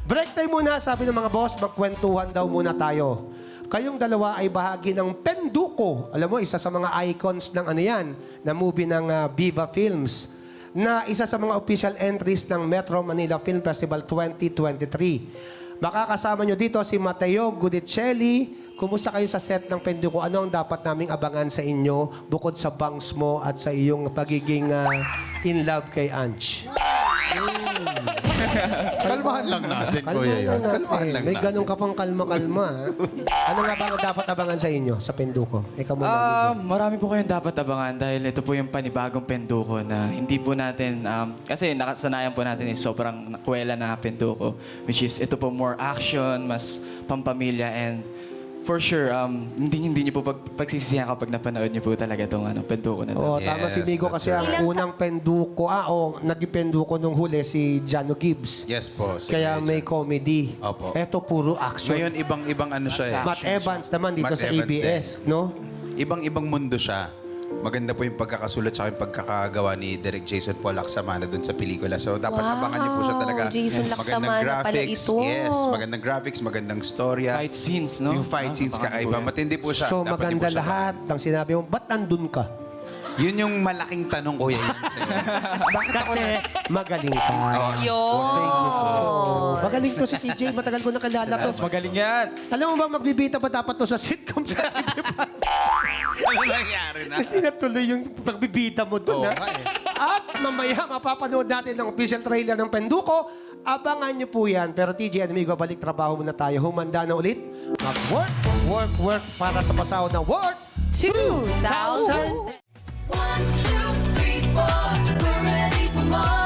Break time muna, sabi ng mga boss, magkwentuhan daw muna tayo. Kayong dalawa ay bahagi ng Penduko. Alam mo, isa sa mga icons ng ano yan, na movie ng Viva Films, na isa sa mga official entries ng Metro Manila Film Festival 2023. Makakasama nyo dito si Mateo Gudicelli. Kumusta kayo sa set ng Penduko? Ano ang dapat naming abangan sa inyo bukod sa bangs mo at sa iyong pagiging in love kay Ange? Kalmahan lang natin, Kalma Kuya. lang natin. Kalmahan lang May natin. ganun ka pang kalma-kalma. Ha? Ano nga ba ang dapat abangan sa inyo sa Penduko? Ikaw muna. Nico. Marami po kayong dapat abangan dahil ito po yung panibagong Penduko na hindi po natin, kasi nakasanayan po natin is sobrang nakwela na Penduko, which is ito po more action, mas pampamilya, and for sure, hindi niyo po pagsisisihan kapag napanood niyo po talaga itong Penduko na to. Oo, tama si Yes, Migo that's kasi ang right. unang Penduko, naging Penduko nung huli si Jano Gibbs. Yes po. si Kaya Kuya may Jan. comedy. Opo. Eto puro action. Ngayon, ibang ano siya eh. Matt Evans naman dito Matt sa Evans ABS, no? Ibang mundo siya. Maganda po yung pagkakasulat sa yung pagkakagawa ni Direk Jason Paul Lacsamana doon sa pelikula. So, dapat Wow. abangan niyo po siya talaga. Jason Lacsamana pala ito. Yes, magandang graphics, magandang storya. Fight scenes, no? Yung fight scenes kakaiba. Matindi po siya. So Dapat niyo maganda po siya lahat ng sinabi mo. Ba't nandun ka? Yun yung malaking tanong, Kuya. Yun sa'yo. Kasi magaling ka. Yun. Magaling to si TJ. Matagal ko nakilala to. Mas magaling yan! Alam mo ba, magbibita ba dapat to sa sitcom sa Ano nangyari na? Hindi na tuloy yung pagbibita mo doon, Oo ha? nga eh. At mamaya, mapapanood natin ang official trailer ng Penduko. Abangan niyo po yan. Pero TJ, amigo, balik trabaho muna tayo. Humanda na ulit. Work para sa pasahod na work 2,000. 1, 2, 3, 4, we're ready for more.